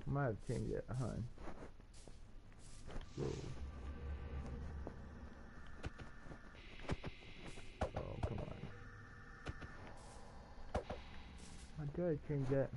Might have changed it, hun. Whoa. Oh, come on. How did I change that?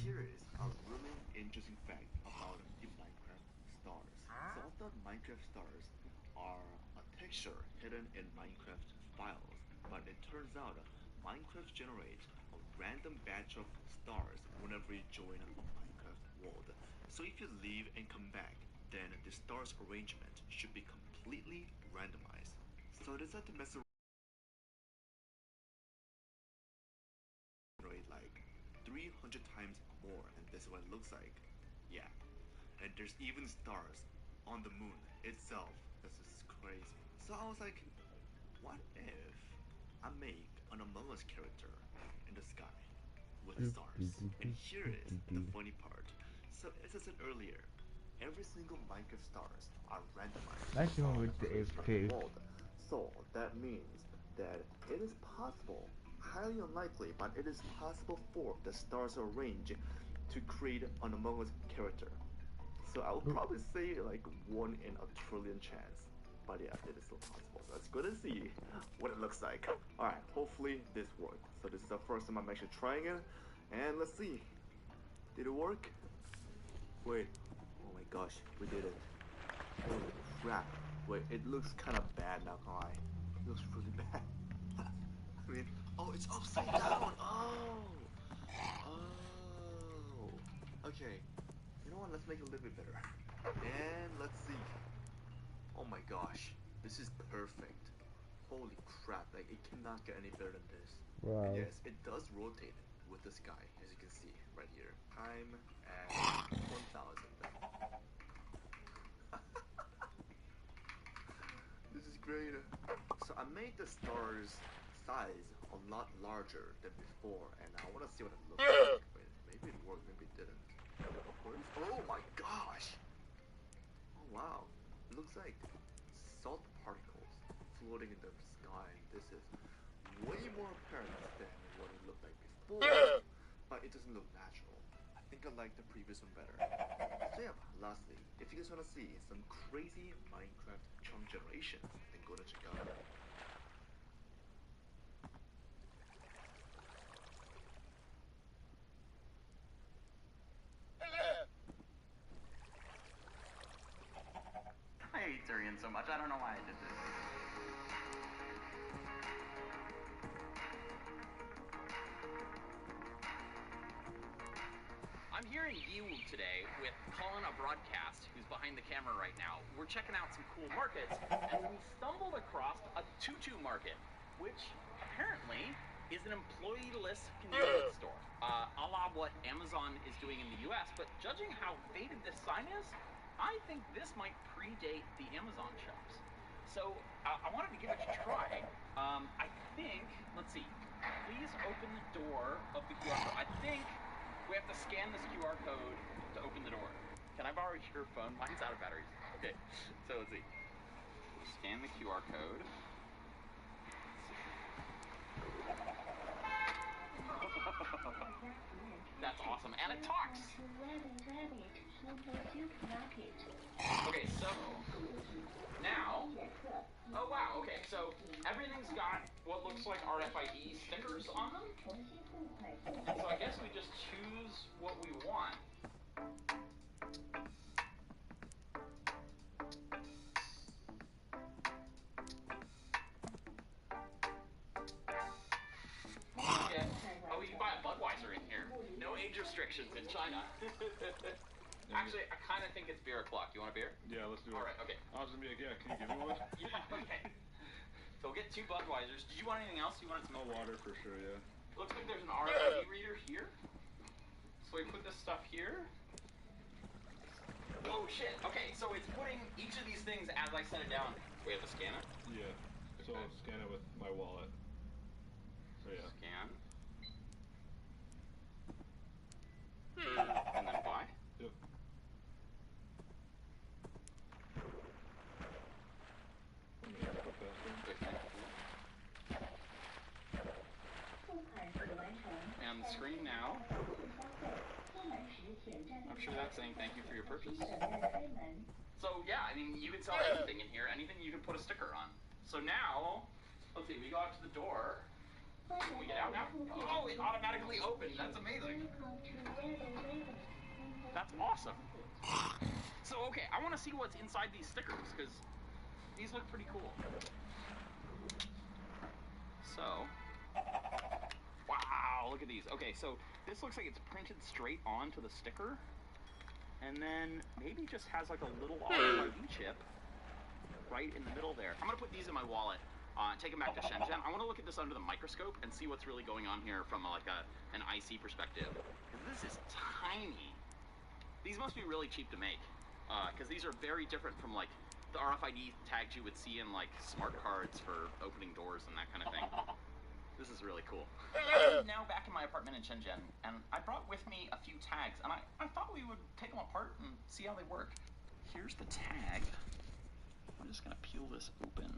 Here is a really interesting fact about the Minecraft stars. Some of the Minecraft stars are a texture hidden in Minecraft files, but it turns out Minecraft generates a random batch of stars whenever you join a Minecraft world. So if you leave and come back, then the stars arrangement should be completely randomized. So I decided to mess around like 300 times more, and this is what it looks like. Yeah, and there's even stars on the moon itself. This is crazy. So I was like, what if I make an Among Us character in the sky with stars? And here is the funny part. So as I said earlier, every single Minecraft stars are randomized Maximum on with the creation of AFK. the world. So that means that it is possible, highly unlikely, but it is possible for the stars arrange to create an Among Us character. So I would probably say like 1 in a trillion chance. But yeah, it is still possible. Let's go and see what it looks like. Alright, hopefully this worked. So this is the first time I'm actually trying it. And let's see. Did it work? Wait. Oh my gosh, we did it. Holy crap. Wait, it looks kind of bad, not gonna lie. It looks really bad. I mean, oh, it's upside down. Oh. Oh. Okay. You know what? Let's make it a little bit better. And let's see. Oh my gosh. This is perfect. Holy crap. Like, it cannot get any better than this. Wow. And yes, it does rotate with the sky, as you can see right here. Time at 1000. This is great. So I made the star's size a lot larger than before, and I want to see what it looks like. Wait, maybe it worked, maybe it didn't. Oh my gosh! Oh wow, it looks like salt particles floating in the sky. This is way more apparent than what it looked like before, but it doesn't look natural. I think I like the previous one better. So yeah, lastly, if you guys want to see some crazy Minecraft chunk generation, then go to check out. I hate Durian so much, I don't know why I did this. I'm here in Yiwu today with Colin, a broadcast, who's behind the camera right now. We're checking out some cool markets, and we stumbled across a tutu market, which apparently is an employee-less convenience store, a la what Amazon is doing in the US, but judging how faded this sign is, I think this might predate the Amazon shops. So I wanted to give it a try. I think, let's see, please open the door of the QR code. I think we have to scan this QR code to open the door. Can I borrow your phone? Mine's out of batteries. Okay, so let's see. Scan the QR code. That's awesome, and it talks. Okay, so now, oh wow, okay, so everything's got what looks like RFID stickers on them. And so I guess we just choose what we want. Okay. Oh, you can buy a Budweiser in here. No age restrictions in China. Actually, I kind of think it's beer o'clock. You want a beer? Yeah, let's do it. All right, okay. I was gonna be like, yeah, can you give me one? Yeah, okay. So we'll get 2 Budweisers. Did you want anything else? You wanted some Water for sure, yeah. Looks like there's an RFID reader here. So we put this stuff here. Oh shit, okay, so it's putting each of these things as I set it down. We have to scan it? Yeah. So Okay. scan it with my wallet. So yeah. Scan. And then buy. Yep. And the screen now. I'm sure that's saying thank you for your purchase. So yeah, I mean, you can sell anything in here, anything you can put a sticker on. So now, let's see, we go out to the door. Can we get out now? Oh, it automatically opened. That's amazing. That's awesome. So, okay, I want to see what's inside these stickers, because These look pretty cool. So, wow, look at these. Okay, so this looks like it's printed straight onto the sticker, and then maybe just has like a little RFID chip right in the middle there. I'm gonna put these in my wallet, take them back to Shenzhen. I wanna look at this under the microscope and see what's really going on here from like an IC perspective. This is tiny. These must be really cheap to make, because these are very different from like the RFID tags you would see in like smart cards for opening doors and that kind of thing. This is really cool. I'm now back in my apartment in Shenzhen, and I brought with me a few tags, and I thought we would take them apart and see how they work. Here's the tag. I'm just gonna peel this open.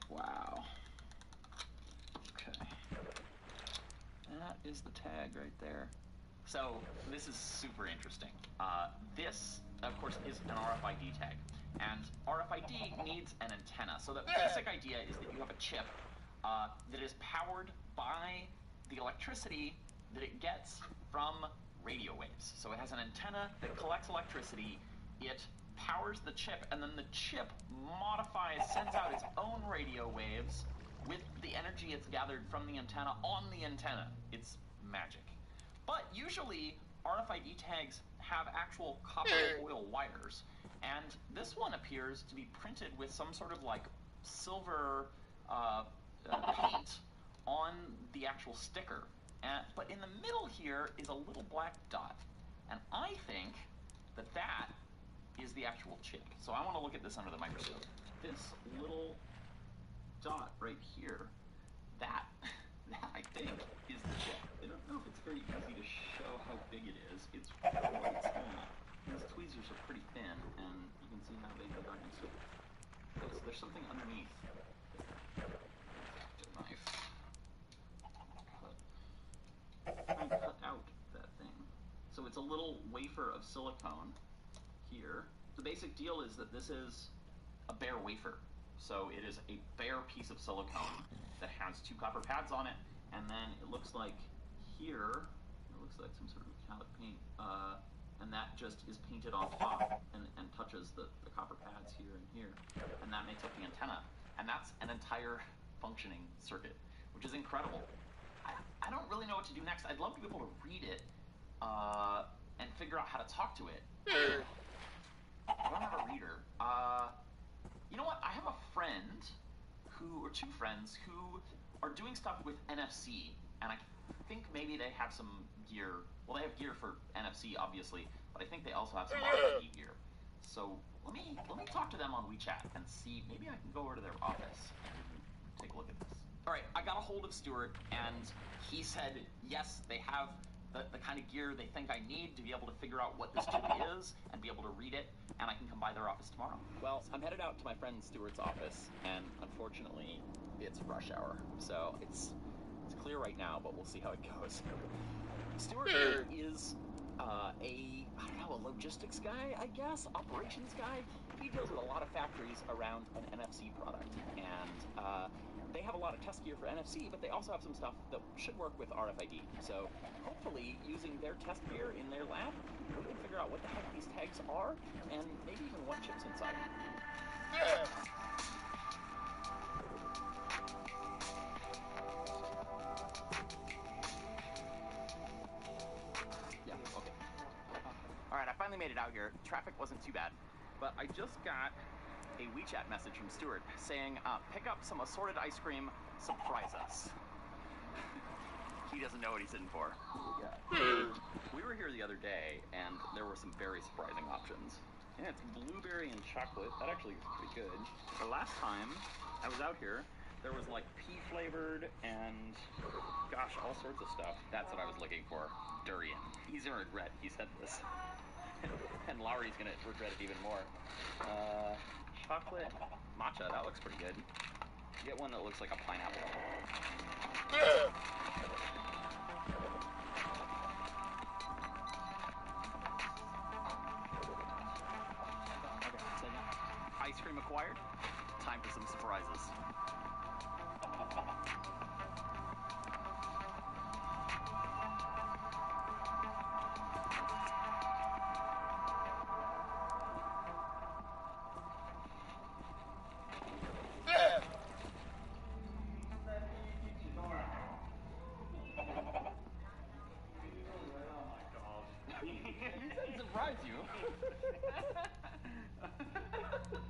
Wow. Okay. That is the tag right there. So this is super interesting. This, of course, is an RFID tag, and RFID needs an antenna. So the basic idea is that you have a chip that is powered by the electricity that it gets from radio waves. So it has an antenna that collects electricity, it powers the chip, and then the chip sends out its own radio waves with the energy it's gathered from the antenna on the antenna. It's magic. But usually, RFID tags have actual copper coil wires, and this one appears to be printed with some sort of like silver paint on the actual sticker. But in the middle here is a little black dot, and I think that that is the actual chip. So I want to look at this under the microscope. This little dot right here, that I think is the chip. I don't know if it's very easy to show how big it is. It's quite small. These tweezers are pretty thin, and you can see how they got into it. So there's something underneath. Knife. Cut out that thing. So it's a little wafer of silicone here. The basic deal is that this is a bare wafer. So it is a bare piece of silicone that has two copper pads on it, and then it looks like here, it looks like some sort of metallic paint, and that just is painted on top and touches the copper pads here and here, and that makes up the antenna. And that's an entire functioning circuit, which is incredible. I don't really know what to do next. I'd love to be able to read it and figure out how to talk to it. I don't have a reader. You know what? I have a friend or two friends who are doing stuff with NFC, and I think maybe they have some gear. Well, they have gear for NFC, obviously, but I think they also have some RFID gear. So let me talk to them on WeChat and see. Maybe I can go over to their office and take a look at this. All right, I got a hold of Stuart, and he said yes, they have the kind of gear they think I need to be able to figure out what this chip is and be able to read it, and I can come by their office tomorrow. Well, I'm headed out to my friend Stuart's office, and unfortunately, it's rush hour, so it's clear right now, but we'll see how it goes. Stuart is a logistics guy, I guess, operations guy. He deals with a lot of factories around an NFC product, and they have a lot of test gear for NFC, but they also have some stuff that should work with RFID. So hopefully, using their test gear in their lab, we can figure out what the heck these tags are, and maybe even what chips inside them. Yeah, okay. All right, I finally made it out here. Traffic wasn't too bad, but I just got a WeChat message from Stuart saying, pick up some assorted ice cream, surprise us. He doesn't know what he's in for. Yeah. We were here the other day, and there were some very surprising options. Yeah, it's blueberry and chocolate. That actually is pretty good. The last time I was out here, there was like pea flavored and, gosh, all sorts of stuff. That's what I was looking for. Durian. He's gonna regret he said this. And Lowry's gonna regret it even more. Chocolate matcha, that looks pretty good. Get one that looks like a pineapple. Okay, ice cream acquired. Time for some surprises.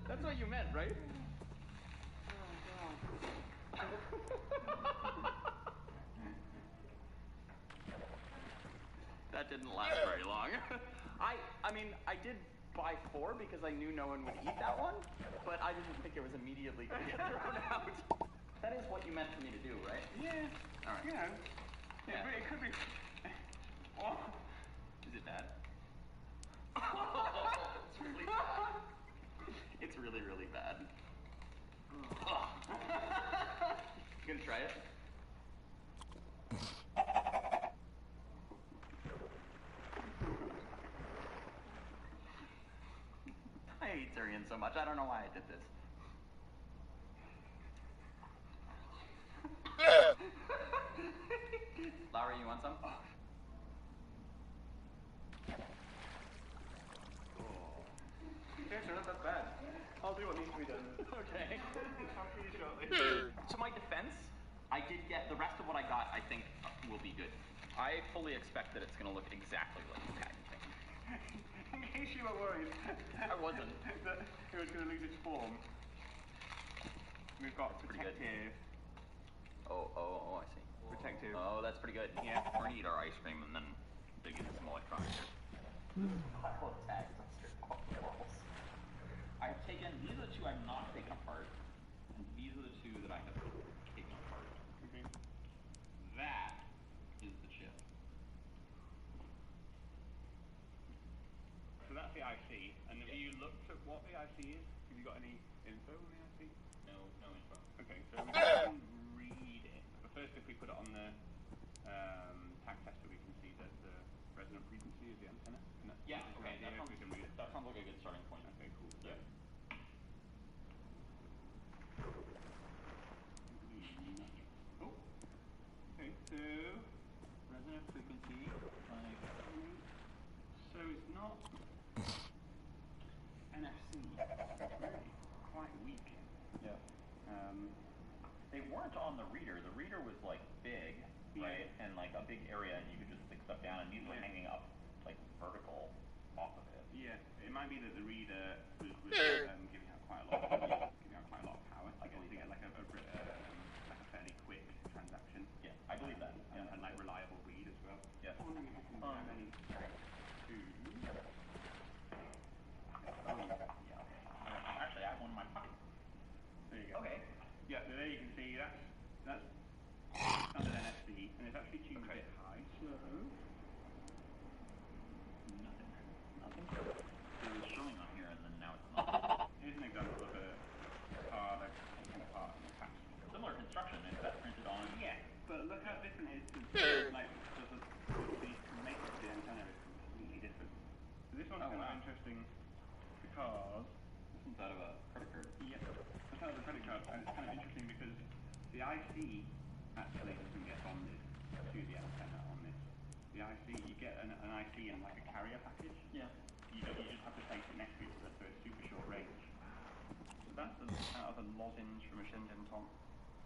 That's what you meant, right? That didn't last very long. I mean, I did buy 4 because I knew no one would eat that one, but I didn't think it was immediately going to get thrown out. That is what you meant for me to do, right? Yeah. All right. You know. Yeah. It could be. Oh. Is it bad? It's really bad. It's really, really bad. You gonna try it? I hate Tyrion so much. I don't know why I did this. Lowry, you want some? Yeah, sure, not that bad. I'll do what needs to be done. Okay. I'll see you shortly. To my defense, I did get the rest of what I got. I think will be good. I fully expect that it's going to look exactly like the packaging. In case you were worried. I wasn't. That it was going to lose its form. We've got Pretty good. protective. Oh, I see. Protective. Oh, that's pretty good. Yeah. We're going to eat our ice cream and then dig into some electronics. Pile of tags on straight off the walls. I've taken, these are the 2 I've not taken apart, and these are the 2 that I have taken apart. Okay. That is the chip. So that's the IC. And have you looked at what the IC is? Have you got any info on the IC? No info. Okay, so we can read it. But first, if we put it on the tag tester, we can see that the resonant frequency of the antenna. And that's Yeah, a good okay, idea if we can read it. that sounds like a good starting point. Okay, cool. So, Yeah. oh, okay, so resonant frequency, like, so it's not NFC. It's really quite weak. Yeah. They weren't on the reader. The reader was like big, right? And like a big area, and you could just stick stuff down, and these were hanging up like vertical off of it. Yeah, it might be that the reader was giving out quite a lot of power. I guess to get like a fairly quick transaction. Yeah, I believe that. And like reliable read as well. Yeah. I'm wondering if I can have any to. Oh, yeah. Okay. Actually, I have one in my pocket. There you go. Okay. Yeah, so there you can see that's under NFC, and it's actually tuned a bit high. So Nothing. It was showing on here, and then now it's not. here's an example of a card, a kind of part in the past. Similar construction. Is that printed on? Yeah, but look how different it is to like the makeup of the antenna is completely different. So this one's kind of interesting because This one's out of a credit card. yeah, it's out of a credit card, and it's kind of interesting because the IC actually doesn't get bonded to the antenna on this. The IC, you get an IC in like a carrier package. Yeah. You just have to place it next to each other, so it's super short range. So that's out of a lozenge from a Shenzhen Tom.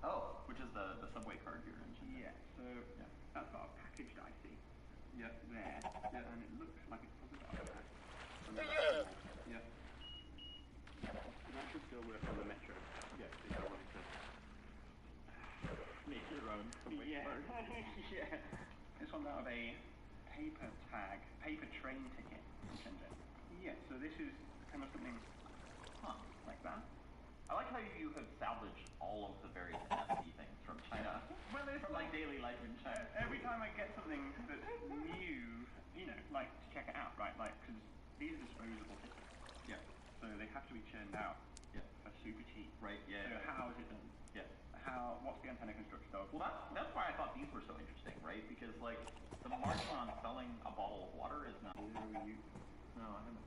Oh, which is the subway card here in Shenzhen. Yeah, so that's got a packaged IC. Yeah. There. Yeah. And it looks like it's probably got a pack. Yeah. And that should still work on the Metro. Yeah, if I wanted to Make your own subway card. yeah. This one's out of a paper train ticket from Shenzhen. Yeah, so this is kind of something like that. I like how you have salvaged all of the various NFC things from China. Well, it's From like daily life in China. every time I get something that's new, you know, like to check it out, right? Like, because these are disposable tickets. Yeah. So they have to be churned out Yeah. for super cheap. Right. Yeah. So how is it done? Yeah. What's the antenna constructed of? Well, that's why I thought these were so interesting, right? Because like the margin on selling a bottle of water is not. No, No, I haven't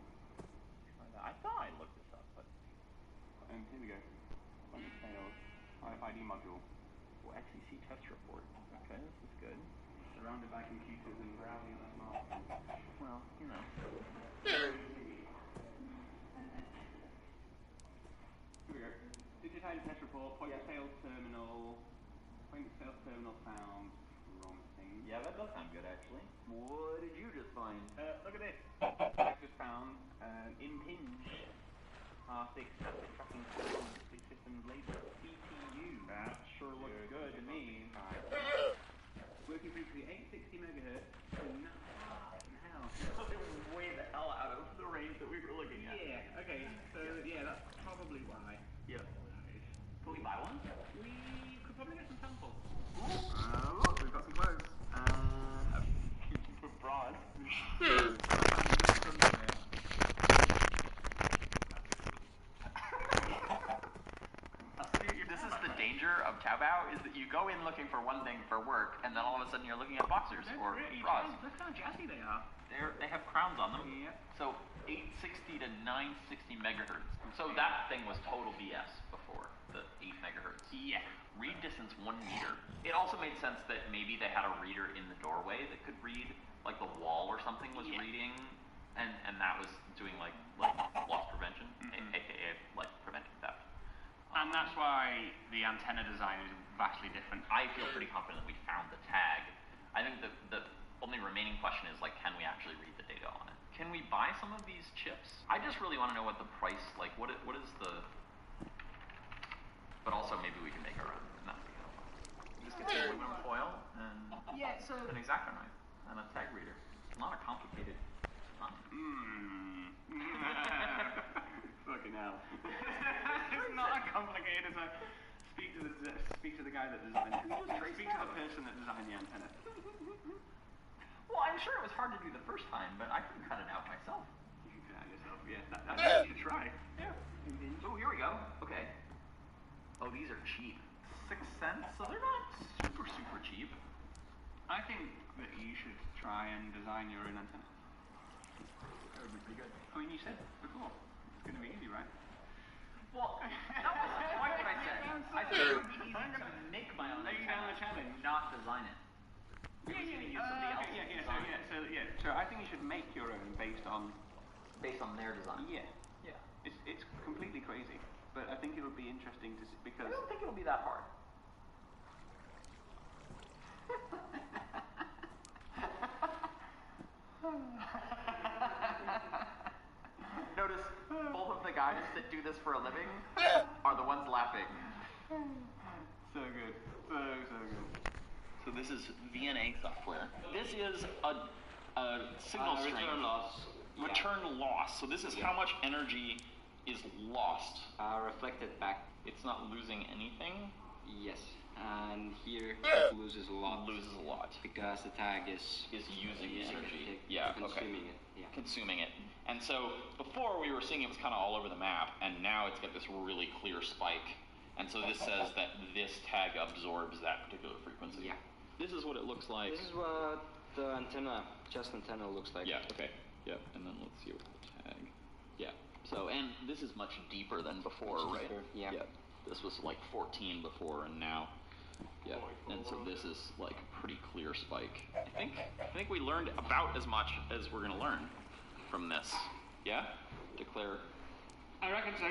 tried that. I thought I looked this up, but here we go. On the tail, RFID module. well, XCC test report. Okay, this is good. Surrounded by computers and browsing on a smartphone. Well, you know. Here we go. Digitized test report. Point of sales terminal. Point of sales terminal found. wrong thing. Yeah, that does sound good actually. What did you just find? Look at this. I just found an impinged R6 tracking systems label. CPU. That sure looks good to me. Working frequency 860 megahertz. Hell. Way the hell out of the range that we were looking at. Yeah. Okay. So yeah, that's probably why. Yeah. Nice. Can we buy one? We could probably get some samples. Look, we've got some clothes. For bras. This is the danger of Taobao, is that you go in looking for one thing for work, and then all of a sudden you're looking at boxers or bras. Look how jazzy they are. They have crowns on them. Yeah. So 860 to 960 megahertz. So that thing was total BS before, the 8 megahertz. Yeah. Read distance 1 meter. It also made sense that maybe they had a reader in the doorway that could read, like the wall or something was reading, and that was doing like loss prevention, aka like preventing theft. And that's why the antenna design is vastly different. I feel pretty confident that we found the tag. I think the only remaining question is, like, can we actually read the data on it? Can we buy some of these chips? I just really want to know what the price, like, what is the... But also maybe we can make our own, and that would be helpful. Just get some aluminum foil and an X-Acto knife and a tag reader. It's not a complicated design. Fucking hell. It's not as complicated as speak to the guy that designed it. Speak to the person that designed the antenna. Well, I'm sure it was hard to do the first time, but I couldn't cut it out myself. You can cut it out yourself, yeah. That's what you should try. Yeah. Oh, here we go. Okay. Oh, these are cheap. 6 cents, so they're not super cheap. I think that you should try and design your own antenna. That would be pretty good. I mean, you said before, it's going to be easy, right? Well, that wasn't quite what I said. I said it would be easy to make my own Are you down antenna, the challenge? not design it. We were just going to use somebody else's design. So I think you should make your own based on their design. Yeah. It's completely crazy, but I think it would be interesting to see because I don't think it'll be that hard. Notice both of the guys that do this for a living are the ones laughing. so good, so good. So this is VNA software. This is a signal strength. Return loss. Return loss. So this is how much energy is lost. Reflected back. It's not losing anything. Yes, and here it loses a lot. Loses a lot because the tag is using energy. Consuming it. Yeah. Consuming it. And so before we were seeing it was kind of all over the map, and now it's got this really clear spike. And so this says that this tag absorbs that particular frequency. Yeah. This is what it looks like. This is what the antenna looks like. Yeah, okay. Yeah, and then let's see what the tag. Yeah. So, and this is much deeper than before, Much right? deeper, yeah. This was like 14 before, and now, and so this is like a pretty clear spike. I think we learned about as much as we're gonna learn from this. Yeah? Declare. I reckon so.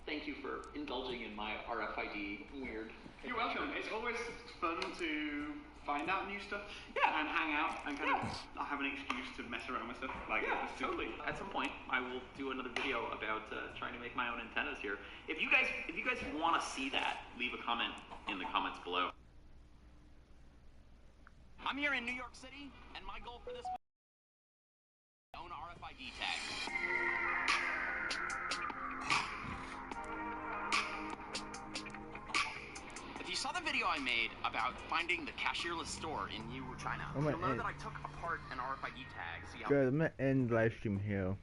Thank you for indulging in my RFID weird. You're welcome. It's always fun to find out new stuff. Yeah. And hang out and kind of have an excuse to mess around with stuff. Like Totally. At some point, I will do another video about trying to make my own antennas here. If you guys want to see that, leave a comment in the comments below. I'm here in New York City, and my goal for this week is my own RFID tag. If you saw the video I made about finding the cashierless store in Yiwu, China, you'll know that I took apart an RFID tag. See how Guys, I'm gonna end live stream here.